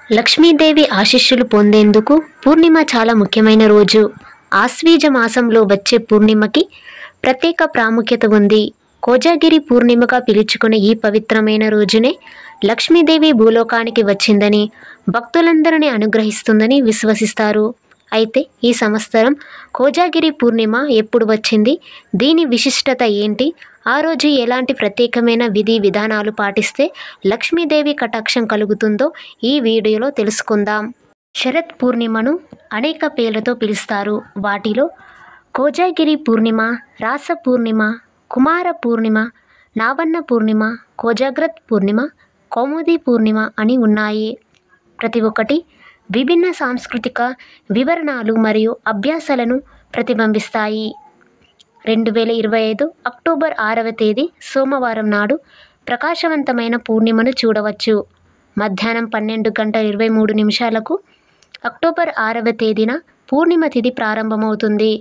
లక్ష్మీదేవి ఆశీస్సులు పొందేందుకు పూర్ణిమ చాలా ముఖ్యమైన రోజు. ఆశ్వీజ మాసంలో వచ్చే పూర్ణిమకి ప్రత్యేక ప్రాముఖ్యత ఉంది. కోజాగిరి పూర్ణిమగా పిలుచుకునే ఈ పవిత్రమైన రోజునే లక్ష్మీదేవి భూలోకానికి వచ్చిందని, భక్తులందరినీ అనుగ్రహిస్తుందని విశ్వసిస్తారు. అయితే ఈ సంవత్సరం కోజాగిరి పూర్ణిమ ఎప్పుడు వచ్చింది, దీని విశిష్టత ఏంటి, ఆ రోజు ఎలాంటి ప్రత్యేకమైన విధి విధానాలు పాటిస్తే లక్ష్మీదేవి కటాక్షం కలుగుతుందో ఈ వీడియోలో తెలుసుకుందాం. శరత్ పూర్ణిమను అనేక పేర్లతో పిలుస్తారు. వాటిలో కోజాగిరి పూర్ణిమ, రాస పూర్ణిమ, కుమార పూర్ణిమ, నావన్న పూర్ణిమ, కోజాగ్రత్ పూర్ణిమ, కౌముది పూర్ణిమ అని ఉన్నాయి. ప్రతి ఒక్కటి విభిన్న సాంస్కృతిక వివరణలు మరియు అభ్యాసాలను ప్రతిబింబిస్తాయి. 2025 అక్టోబర్ 6వ తేదీ సోమవారం నాడు ప్రకాశవంతమైన పూర్ణిమను చూడవచ్చు. మధ్యాహ్నం 12:23 అక్టోబర్ 6వ తేదీన పూర్ణిమ తిథి ప్రారంభమవుతుంది.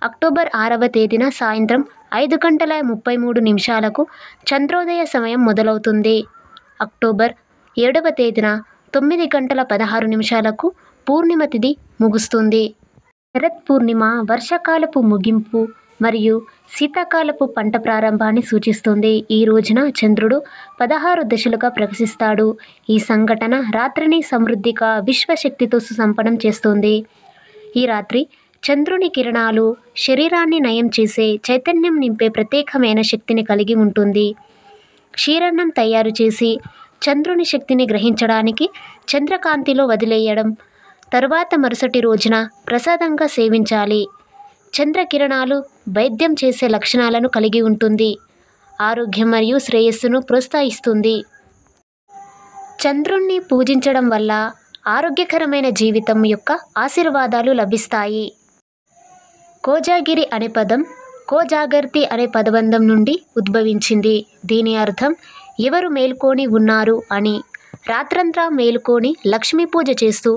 అక్టోబర్ 6వ తేదీన సాయంత్రం 5:33 చంద్రోదయ సమయం మొదలవుతుంది. అక్టోబర్ 7వ తేదీన 9:16 పూర్ణిమ తిథి ముగుస్తుంది. శరత్ పూర్ణిమ వర్షాకాలపు ముగింపు మరియు శీతాకాలపు పంట ప్రారంభాన్ని సూచిస్తుంది. ఈ రోజున చంద్రుడు 16 దశలుగా ప్రకాశిస్తాడు. ఈ సంఘటన రాత్రిని సమృద్ధిగా విశ్వశక్తితో సుసంపన్నం చేస్తుంది. ఈ రాత్రి చంద్రుని కిరణాలు శరీరాన్ని నయం చేసే, చైతన్యం నింపే ప్రత్యేకమైన శక్తిని కలిగి ఉంటుంది. క్షీరాన్నం తయారు చేసి చంద్రుని శక్తిని గ్రహించడానికి చంద్రకాంతిలో వదిలేయడం, తరువాత మరుసటి రోజున ప్రసాదంగా సేవించాలి. చంద్రకిరణాలు వైద్యం చేసే లక్షణాలను కలిగి ఉంటుంది. ఆరోగ్యం మరియు శ్రేయస్సును ప్రోత్సహిస్తుంది. చంద్రుణ్ణి పూజించడం వల్ల ఆరోగ్యకరమైన జీవితం యొక్క ఆశీర్వాదాలు లభిస్తాయి. కోజాగిరి అనే పదం కోజాగర్తి అనే పదబంధం నుండి ఉద్భవించింది. దీని అర్థం ఎవరు మేల్కొని ఉన్నారు అని. రాత్రంతా మేలుకొని లక్ష్మీ పూజ చేస్తూ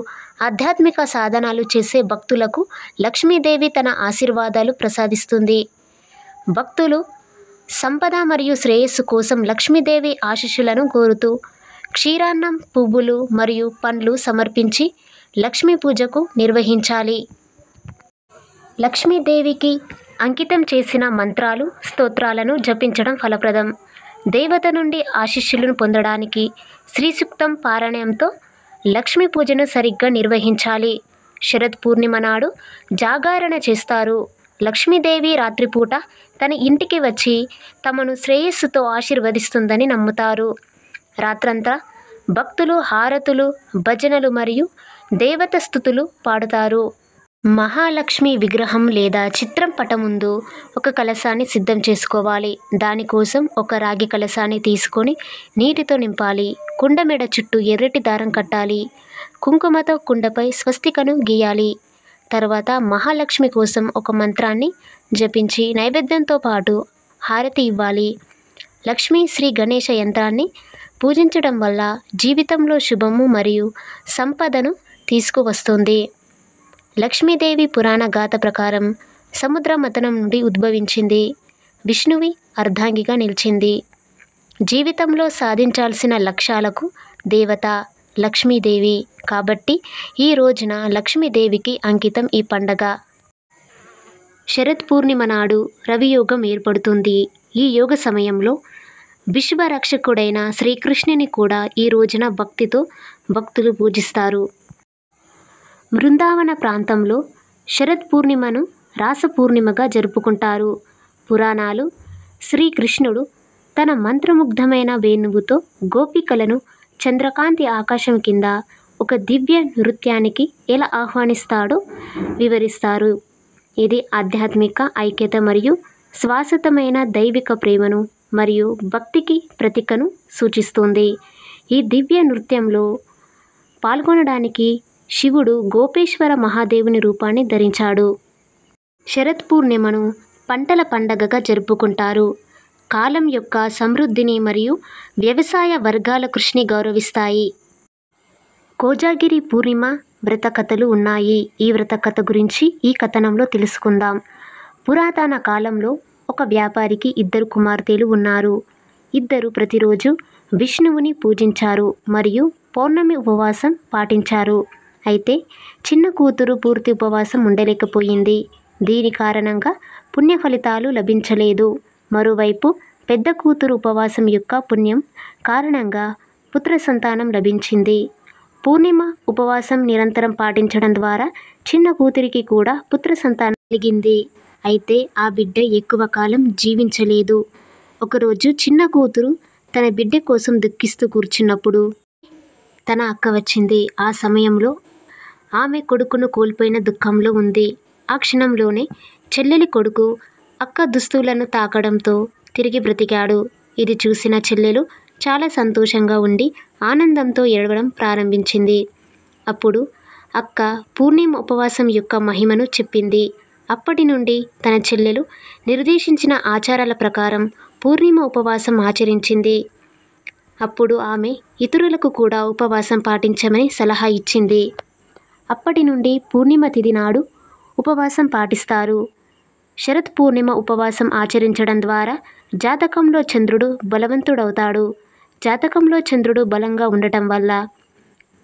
ఆధ్యాత్మిక సాధనాలు చేసే భక్తులకు లక్ష్మీదేవి తన ఆశీర్వాదాలు ప్రసాదిస్తుంది. భక్తులు సంపద మరియు శ్రేయస్సు కోసం లక్ష్మీదేవి ఆశీస్సులను కోరుతూ క్షీరాన్నం, పువ్వులు మరియు పండ్లు సమర్పించి లక్ష్మీ పూజకు నిర్వహించాలి. లక్ష్మీదేవికి అంకితం చేసిన మంత్రాలు, స్తోత్రాలను జపించడం ఫలప్రదం. దేవత నుండి ఆశీస్సులను పొందడానికి శ్రీ సూక్తం పారాయణంతో లక్ష్మీ పూజను సరిగ్గా నిర్వహించాలి. శరత్ పూర్ణిమ నాడు జాగరణ చేస్తారు. లక్ష్మీదేవి రాత్రిపూట తన ఇంటికి వచ్చి తమను శ్రేయస్సుతో ఆశీర్వదిస్తుందని నమ్ముతారు. రాత్రంతా భక్తులు హారతులు, భజనలు మరియు దేవత స్తుతులు పాడుతారు. మహాలక్ష్మి విగ్రహం లేదా చిత్రం పటం ముందు ఒక కలశాన్ని సిద్ధం చేసుకోవాలి. దానికోసం ఒక రాగి కలశాన్ని తీసుకొని నీటితో నింపాలి. కుండ మెడ చుట్టూ ఎర్రటి దారం కట్టాలి. కుంకుమతో కుండపై స్వస్తికను గీయాలి. తర్వాత మహాలక్ష్మి కోసం ఒక మంత్రాన్ని జపించి నైవేద్యంతో పాటు హారతి ఇవ్వాలి. లక్ష్మీ శ్రీ గణేశ యంత్రాన్ని పూజించడం వల్ల జీవితంలో శుభము మరియు సంపదను తీసుకువస్తుంది. లక్ష్మీదేవి పురాణ గాథ ప్రకారం సముద్ర మథనం నుండి ఉద్భవించింది. విష్ణువి అర్ధాంగిగా నిలిచింది. జీవితంలో సాధించాల్సిన లక్ష్యాలకు దేవత లక్ష్మీదేవి. కాబట్టి ఈ రోజున లక్ష్మీదేవికి అంకితం ఈ పండగ. శరత్ పూర్ణిమ నాడు రవియోగం ఏర్పడుతుంది. ఈ యోగ సమయంలో విశ్వరక్షకుడైన శ్రీకృష్ణుని కూడా ఈ రోజున భక్తితో భక్తులు పూజిస్తారు. బృందావన ప్రాంతంలో శరత్ పూర్ణిమను రాస పూర్ణిమగా జరుపుకుంటారు. పురాణాలు శ్రీకృష్ణుడు తన మంత్రముగ్ధమైన వేణువుతో గోపికలను చంద్రకాంతి ఆకాశం కింద ఒక దివ్య నృత్యానికి ఎలా ఆహ్వానిస్తాడో వివరిస్తారు. ఇది ఆధ్యాత్మిక ఐక్యత మరియు శాశ్వతమైన దైవిక ప్రేమను మరియు భక్తికి ప్రతీకను సూచిస్తుంది. ఈ దివ్య నృత్యంలో పాల్గొనడానికి శివుడు గోపేశ్వర మహాదేవుని రూపాన్ని ధరించాడు. శరత్ పూర్ణిమను పంటల పండగగా జరుపుకుంటారు. కాలం యొక్క సమృద్ధిని మరియు వ్యవసాయ వర్గాల కృషిని గౌరవిస్తాయి. కోజాగిరి పూర్ణిమ వ్రత కథలు ఉన్నాయి. ఈ వ్రత కథ గురించి ఈ కథనంలో తెలుసుకుందాం. పురాతన కాలంలో ఒక వ్యాపారికి 2 కుమార్తెలు ఉన్నారు. ఇద్దరు ప్రతిరోజు విష్ణువుని పూజించారు మరియు పౌర్ణమి ఉపవాసం పాటించారు. అయితే చిన్న కూతురు పూర్తి ఉపవాసం ఉండలేకపోయింది. దీని కారణంగా పుణ్య ఫలితాలు లభించలేదు. మరోవైపు పెద్ద కూతురు ఉపవాసం యొక్క పుణ్యం కారణంగా పుత్ర సంతానం లభించింది. పూర్ణిమ ఉపవాసం నిరంతరం పాటించడం ద్వారా చిన్న కూతురికి కూడా పుత్ర సంతానం కలిగింది. అయితే ఆ బిడ్డ ఎక్కువ కాలం జీవించలేదు. ఒకరోజు చిన్న కూతురు తన బిడ్డ కోసం దుఃఖిస్తూ కూర్చున్నప్పుడు తన అక్క వచ్చింది. ఆ సమయంలో ఆమె కొడుకును కోల్పోయిన దుఃఖంలో ఉంది. ఆ క్షణంలోనే చెల్లెలి కొడుకు అక్క దుస్తులను తాకడంతో తిరిగి బ్రతికాడు. ఇది చూసిన చెల్లెలు చాలా సంతోషంగా ఉండి ఆనందంతో ఏడవడం ప్రారంభించింది. అప్పుడు అక్క పూర్ణిమ ఉపవాసం యొక్క మహిమను చెప్పింది. అప్పటి నుండి తన చెల్లెలు నిర్దేశించిన ఆచారాల ప్రకారం పూర్ణిమ ఉపవాసం ఆచరించింది. అప్పుడు ఆమె ఇతరులకు కూడా ఉపవాసం పాటించమని సలహా ఇచ్చింది. అప్పటి నుండి పూర్ణిమ తిథి నాడు ఉపవాసం పాటిస్తారు. శరత్ పూర్ణిమ ఉపవాసం ఆచరించడం ద్వారా జాతకంలో చంద్రుడు బలవంతుడవుతాడు. జాతకంలో చంద్రుడు బలంగా ఉండటం వల్ల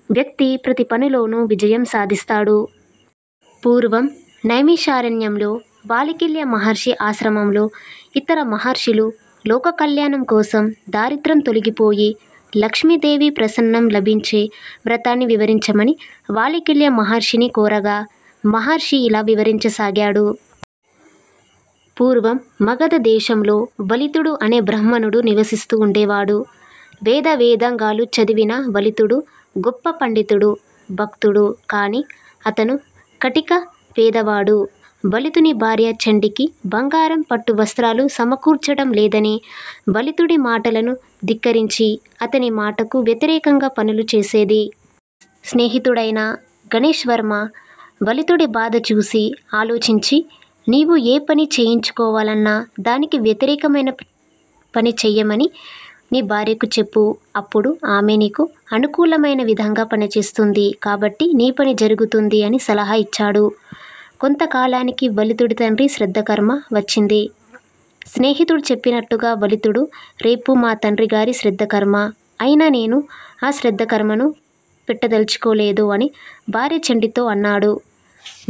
వ్యక్తి ప్రతి పనిలోనూ విజయం సాధిస్తాడు. పూర్వం నైమిషారణ్యంలో వాలికిల్య మహర్షి ఆశ్రమంలో ఇతర మహర్షులు లోక కళ్యాణం కోసం దారిద్ర్యం తొలగిపోయి లక్ష్మీదేవి ప్రసన్నం లభించే వ్రతాన్ని వివరించమని వాలికిల్య మహర్షిని కోరగా మహర్షి ఇలా వివరించసాగాడు. పూర్వం మగధ దేశంలో వలితుడు అనే బ్రాహ్మణుడు నివసిస్తూ ఉండేవాడు. వేదాంగాలు చదివిన వలితుడు గొప్ప పండితుడు, భక్తుడు. కానీ అతను కటిక పేదవాడు. వలితుని భార్య చండికి బంగారం పట్టు వస్త్రాలు సమకూర్చడం లేదని వలితుడి మాటలను ధిక్కరించి అతని మాటకు వ్యతిరేకంగా పనులు చేసేది. స్నేహితుడైన గణేష్ వర్మ వలితుడి బాధ చూసి ఆలోచించి, నీవు ఏ పని చేయించుకోవాలన్నా దానికి వ్యతిరేకమైన పని చెయ్యమని నీ భార్యకు చెప్పు. అప్పుడు ఆమె నీకు అనుకూలమైన విధంగా పనిచేస్తుంది. కాబట్టి నీ పని జరుగుతుంది అని సలహా ఇచ్చాడు. కొంతకాలానికి వలితుడి తండ్రి శ్రద్ధకర్మ వచ్చింది. స్నేహితుడు చెప్పినట్టుగా వలితుడు రేపు మా తండ్రి గారి శ్రద్ధకర్మ, అయినా నేను ఆ శ్రద్ధకర్మను పెట్టదలుచుకోలేదు అని భార్య చండితో అన్నాడు.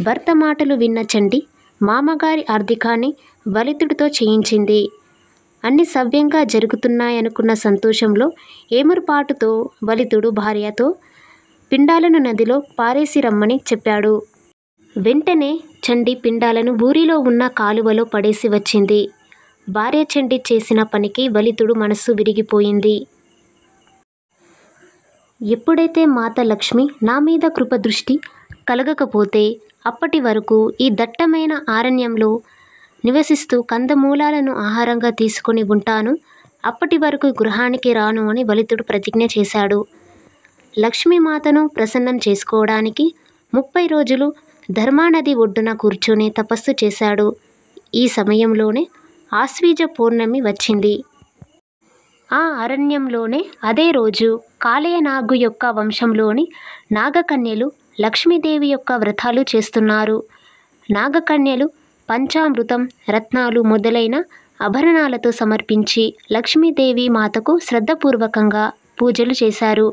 భర్త మాటలు విన్న చండి మామగారి ఆర్థికాన్ని వలితుడితో చేయించింది. అన్ని సవ్యంగా జరుగుతున్నాయనుకున్న సంతోషంలో ఏమరుపాటుతో వలితుడు భార్యతో పిండాలను నదిలో పారేసి రమ్మని చెప్పాడు. వెంటనే చండి పిండాలను ఊరిలో ఉన్న కాలువలో పడేసి వచ్చింది. భార్య చండి చేసిన పనికి వలితుడు మనస్సు విరిగిపోయింది. ఎప్పుడైతే మాత లక్ష్మి నా మీద కృప దృష్టి కలగకపోతే అప్పటి వరకు ఈ దట్టమైన అరణ్యంలో నివసిస్తూ కందమూలాలను ఆహారంగా తీసుకొని ఉంటాను, అప్పటి వరకు గృహానికి రాను అని వలితుడు ప్రతిజ్ఞ చేశాడు. లక్ష్మీమాతను ప్రసన్నం చేసుకోవడానికి 30 రోజులు ధర్మానది ఒడ్డున కూర్చొని తపస్సు చేశాడు. ఈ సమయంలోనే ఆశ్వీజ పౌర్ణమి వచ్చింది. ఆ అరణ్యంలోనే అదే రోజు కాళయనాగు యొక్క వంశంలోని నాగకన్యలు లక్ష్మీదేవి యొక్క వ్రతాలు చేస్తున్నారు. నాగకన్యలు పంచామృతం, రత్నాలు మొదలైన ఆభరణాలతో సమర్పించి లక్ష్మీదేవి మాతకు శ్రద్ధపూర్వకంగా పూజలు చేశారు.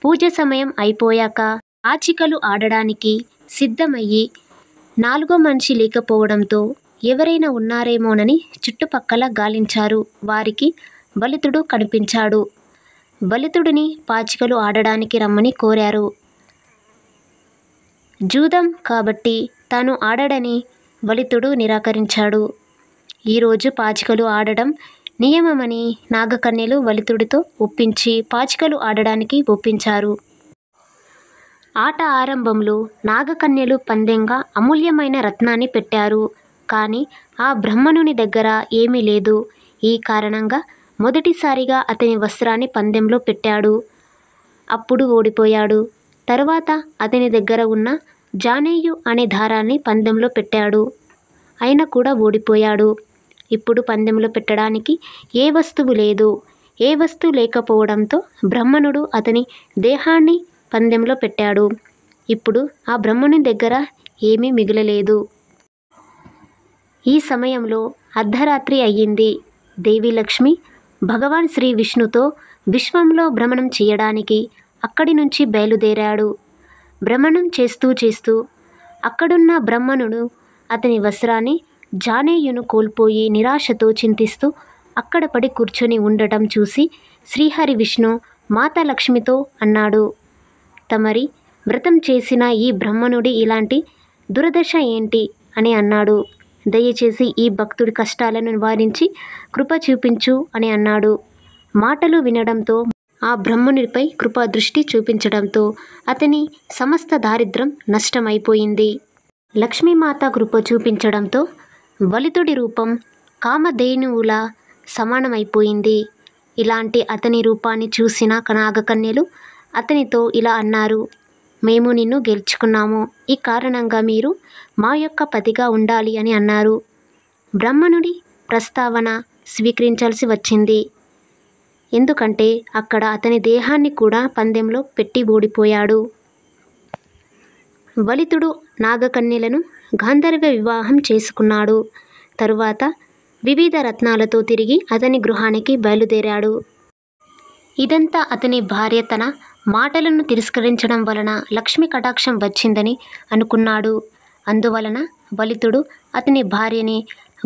పూజ సమయం అయిపోయాక ఆచికలు ఆడడానికి సిద్ధమయ్యి 4వ మనిషి లేకపోవడంతో ఎవరైనా ఉన్నారేమోనని చుట్టుపక్కల గాలించారు. వారికి వలితుడు కనిపించాడు. వలితుడిని పాచికలు ఆడడానికి రమ్మని కోరారు. జూదం కాబట్టి తాను ఆడడని వలితుడు నిరాకరించాడు. ఈరోజు పాచికలు ఆడడం నియమమని నాగకన్యలు వలితుడితో ఒప్పించి పాచికలు ఆడడానికి ఒప్పించారు. ఆట ఆరంభంలో నాగకన్యలు పందెంగా అమూల్యమైన రత్నాన్ని పెట్టారు. కానీ ఆ బ్రాహ్మణుని దగ్గర ఏమీ లేదు. ఈ కారణంగా మొదటిసారిగా అతని వస్త్రాన్ని పందెంలో పెట్టాడు. అప్పుడు ఓడిపోయాడు. తరువాత అతని దగ్గర ఉన్న జానేయు అనే దారాన్ని పందెంలో పెట్టాడు. అయినా కూడా ఓడిపోయాడు. ఇప్పుడు పందెంలో పెట్టడానికి ఏ వస్తువు లేదు. ఏ వస్తువు లేకపోవడంతో బ్రాహ్మణుడు అతని దేహాన్ని పందెంలో పెట్టాడు. ఇప్పుడు ఆ బ్రాహ్మణుని దగ్గర ఏమీ మిగలలేదు. ఈ సమయంలో అర్ధరాత్రి అయ్యింది. దేవి లక్ష్మి భగవాన్ శ్రీ విష్ణుతో విశ్వంలో భ్రమణం చేయడానికి అక్కడి నుంచి బయలుదేరాడు. భ్రమణం చేస్తూ చేస్తూ అక్కడున్న బ్రాహ్మణుడు అతని వస్త్రాన్ని జానేయును కోల్పోయి నిరాశతో చింతిస్తూ అక్కడ పడి కూర్చొని ఉండటం చూసి శ్రీహరి విష్ణు మాతా లక్ష్మితో అన్నాడు, తమరి వ్రతం చేసిన ఈ బ్రాహ్మణుడి ఇలాంటి దురదశ ఏంటి అని అన్నాడు. దయచేసి ఈ భక్తుడి కష్టాలను నివారించి కృప చూపించు అని అన్నాడు. మాటలు వినడంతో ఆ బ్రాహ్మణుడిపై కృపా దృష్టి చూపించడంతో అతని సమస్త దారిద్ర్యం నష్టమైపోయింది. లక్ష్మీమాత కృప చూపించడంతో వలితుడి రూపం కామధేనువులా సమానమైపోయింది. ఇలాంటి అతని రూపాన్ని చూసిన నాగకన్యలు అతనితో ఇలా అన్నారు, మేము నిన్ను గెలుచుకున్నాము. ఈ కారణంగా మీరు మా యొక్క పతిగా ఉండాలి అని అన్నారు. బ్రాహ్మణుడి ప్రస్తావన స్వీకరించాల్సి వచ్చింది. ఎందుకంటే అక్కడ అతని దేహాన్ని కూడా పందెంలో పెట్టి ఓడిపోయాడు. వలితుడు నాగకన్యలను గాంధర్వ వివాహం చేసుకున్నాడు. తరువాత వివిధ రత్నాలతో తిరిగి అతని గృహానికి బయలుదేరాడు. ఇదంతా అతని భార్య తన మాటలను తిరస్కరించడం వలన లక్ష్మి కటాక్షం వచ్చిందని అనుకున్నాడు. అందువలన వలితుడు అతని భార్యని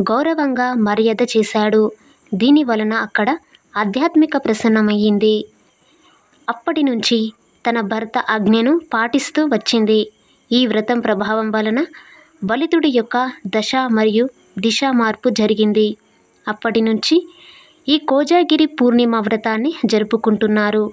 గౌరవంగా మర్యాద చేశాడు. దీని వలన అక్కడ ఆధ్యాత్మిక ప్రసన్నమయ్యింది. అప్పటి నుంచి తన భర్త ఆజ్ఞను పాటిస్తూ వచ్చింది. ఈ వ్రతం ప్రభావం వలన వలితుడి యొక్క దశ మరియు దిశ మార్పు జరిగింది. అప్పటి నుంచి ఈ కోజాగిరి పూర్ణిమ వ్రతాన్ని జరుపుకుంటున్నారు.